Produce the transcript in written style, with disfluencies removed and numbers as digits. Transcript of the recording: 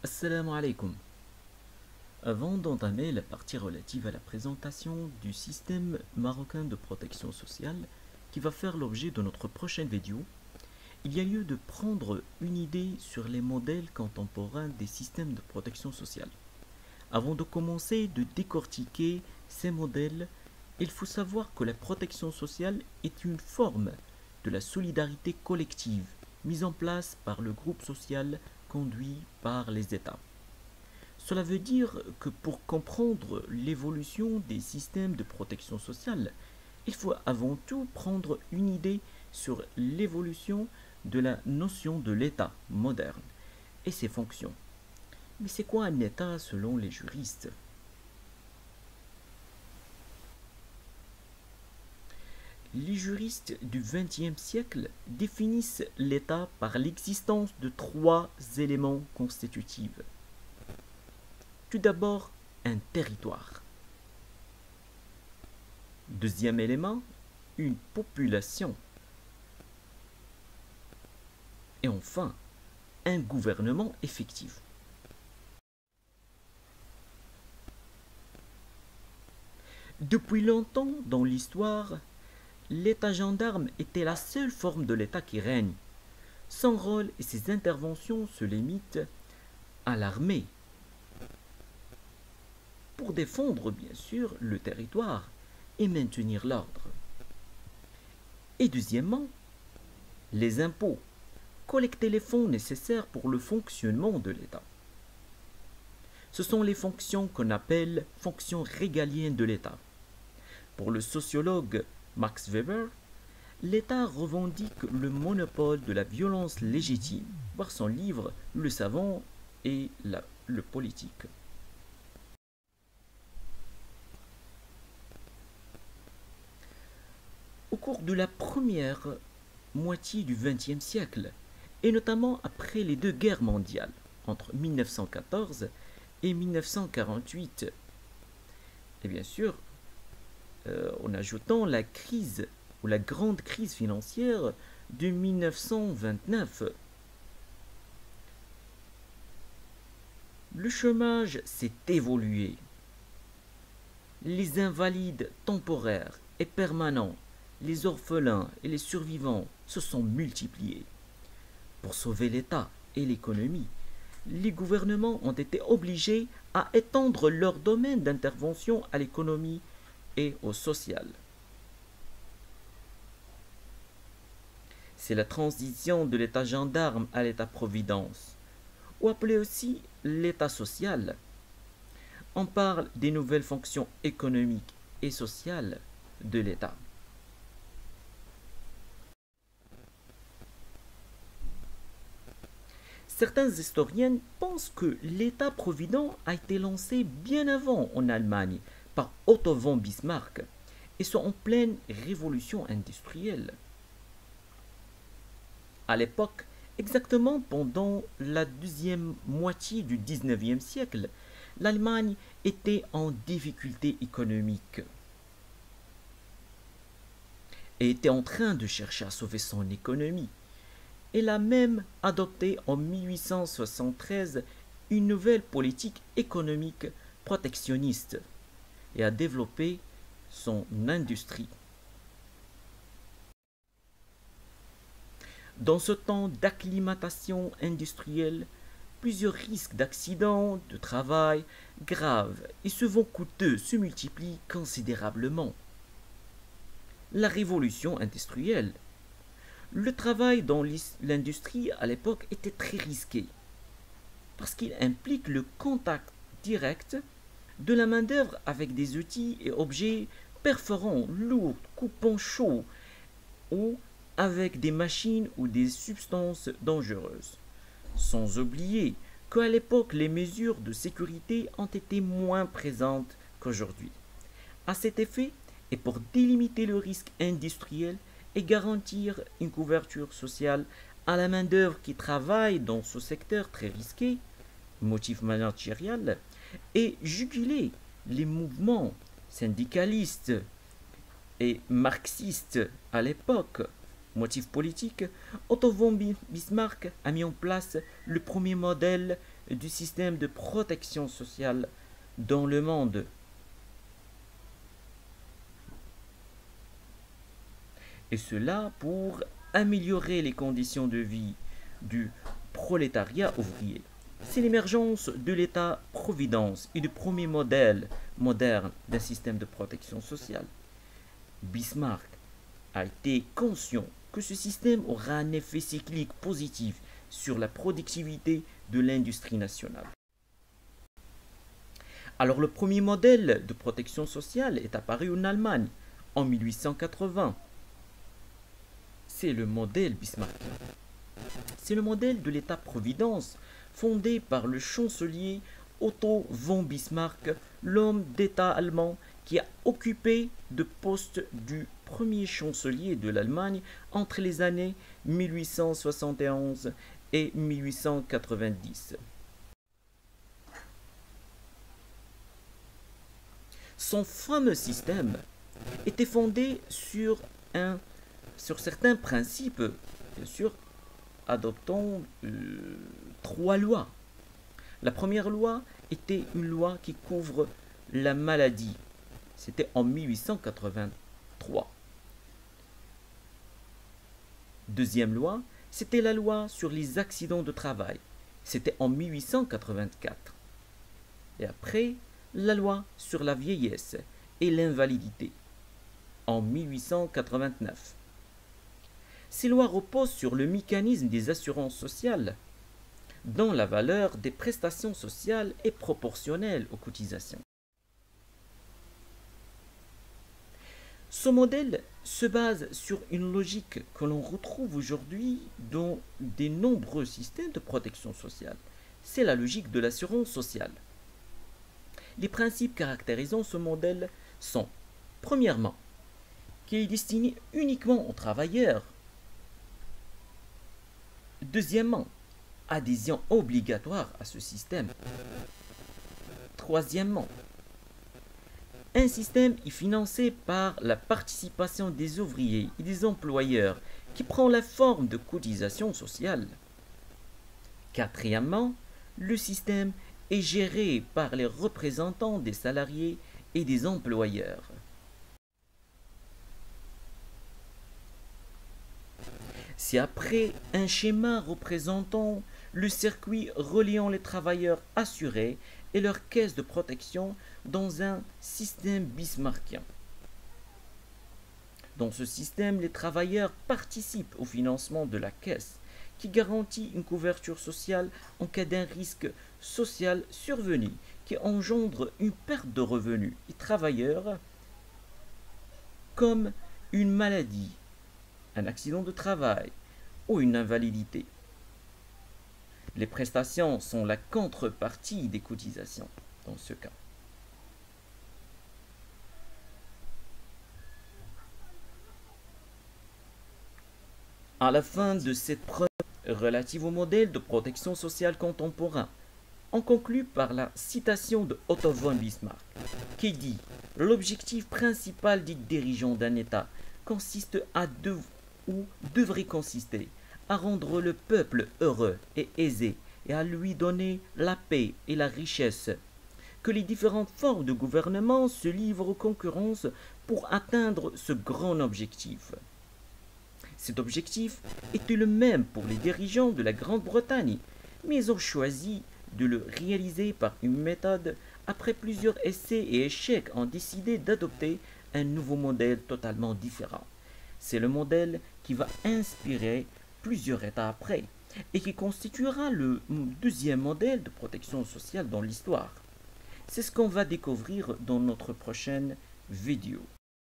Assalamu alaikum. Avant d'entamer la partie relative à la présentation du système marocain de protection sociale, qui va faire l'objet de notre prochaine vidéo, il y a lieu de prendre une idée sur les modèles contemporains des systèmes de protection sociale. Avant de commencer de décortiquer ces modèles, il faut savoir que la protection sociale est une forme de la solidarité collective mise en place par le groupe social conduit par les États. Cela veut dire que pour comprendre l'évolution des systèmes de protection sociale, il faut avant tout prendre une idée sur l'évolution de la notion de l'État moderne et ses fonctions. Mais c'est quoi un État selon les juristes? Les juristes du XXe siècle définissent l'État par l'existence de trois éléments constitutifs. Tout d'abord, un territoire. Deuxième élément, une population. Et enfin, un gouvernement effectif. Depuis longtemps dans l'histoire, l'État gendarme était la seule forme de l'État qui règne. Son rôle et ses interventions se limitent à l'armée, pour défendre bien sûr le territoire et maintenir l'ordre. Et deuxièmement, les impôts, collecter les fonds nécessaires pour le fonctionnement de l'État. Ce sont les fonctions qu'on appelle fonctions régaliennes de l'État. Pour le sociologue Max Weber, l'État revendique le monopole de la violence légitime, voir son livre Le savant et le politique. Au cours de la première moitié du XXe siècle, et notamment après les deux guerres mondiales, entre 1914 et 1948, et bien sûr, en ajoutant la crise ou la grande crise financière de 1929. Le chômage s'est évolué. Les invalides temporaires et permanents, les orphelins et les survivants se sont multipliés. Pour sauver l'État et l'économie, les gouvernements ont été obligés à étendre leur domaine d'intervention à l'économie et au social. C'est la transition de l'État gendarme à l'État-providence, ou appelé aussi l'État social. On parle des nouvelles fonctions économiques et sociales de l'État. Certains historiens pensent que l'État-provident a été lancé bien avant en Allemagne par Otto von Bismarck et sont en pleine révolution industrielle. À l'époque, exactement pendant la deuxième moitié du XIXe siècle, l'Allemagne était en difficulté économique et était en train de chercher à sauver son économie. Elle a même adopté en 1873 une nouvelle politique économique protectionniste et a développé son industrie. Dans ce temps d'acclimatation industrielle, plusieurs risques d'accidents de travail graves et souvent coûteux se multiplient considérablement. La révolution industrielle. Le travail dans l'industrie à l'époque était très risqué parce qu'il implique le contact direct de la main-d'œuvre avec des outils et objets perforants, lourds, coupants chauds ou avec des machines ou des substances dangereuses. Sans oublier qu'à l'époque, les mesures de sécurité ont été moins présentes qu'aujourd'hui. À cet effet, et pour délimiter le risque industriel et garantir une couverture sociale à la main-d'œuvre qui travaille dans ce secteur très risqué, motif managérial, et juguler les mouvements syndicalistes et marxistes à l'époque, motif politique, Otto von Bismarck a mis en place le premier modèle du système de protection sociale dans le monde. Et cela pour améliorer les conditions de vie du prolétariat ouvrier. C'est l'émergence de l'État-providence et du premier modèle moderne d'un système de protection sociale. Bismarck a été conscient que ce système aura un effet cyclique positif sur la productivité de l'industrie nationale. Alors le premier modèle de protection sociale est apparu en Allemagne en 1880. C'est le modèle bismarckien. C'est le modèle de l'État-providence fondé par le chancelier Otto von Bismarck, l'homme d'État allemand qui a occupé le poste du premier chancelier de l'Allemagne entre les années 1871 et 1890. Son fameux système était fondé sur certains principes, bien sûr, adoptant 3 lois. La première loi était une loi qui couvre la maladie. C'était en 1883. Deuxième loi, c'était la loi sur les accidents de travail. C'était en 1884. Et après, la loi sur la vieillesse et l'invalidité en 1889. Ces lois reposent sur le mécanisme des assurances sociales, dont la valeur des prestations sociales est proportionnelle aux cotisations. Ce modèle se base sur une logique que l'on retrouve aujourd'hui dans de nombreux systèmes de protection sociale. C'est la logique de l'assurance sociale. Les principes caractérisant ce modèle sont, premièrement, qu'il est destiné uniquement aux travailleurs. Deuxièmement, adhésion obligatoire à ce système. Troisièmement, un système est financé par la participation des ouvriers et des employeurs qui prend la forme de cotisation sociale. Quatrièmement, le système est géré par les représentants des salariés et des employeurs. C'est après un schéma représentant le circuit reliant les travailleurs assurés et leur caisse de protection dans un système bismarckien. Dans ce système, les travailleurs participent au financement de la caisse qui garantit une couverture sociale en cas d'un risque social survenu qui engendre une perte de revenus des travailleurs comme une maladie, un accident de travail ou une invalidité. Les prestations sont la contrepartie des cotisations dans ce cas. À la fin de cette preuve relative au modèle de protection sociale contemporain, on conclut par la citation de Otto von Bismarck qui dit « L'objectif principal des dirigeants d'un État consiste ou devrait consister à rendre le peuple heureux et aisé et à lui donner la paix et la richesse, que les différentes formes de gouvernement se livrent aux concurrences pour atteindre ce grand objectif. » Cet objectif était le même pour les dirigeants de la Grande-Bretagne, mais ils ont choisi de le réaliser par une méthode. Après plusieurs essais et échecs, ont décidé d'adopter un nouveau modèle totalement différent. C'est le modèle qui va inspirer plusieurs États après et qui constituera le deuxième modèle de protection sociale dans l'histoire. C'est ce qu'on va découvrir dans notre prochaine vidéo.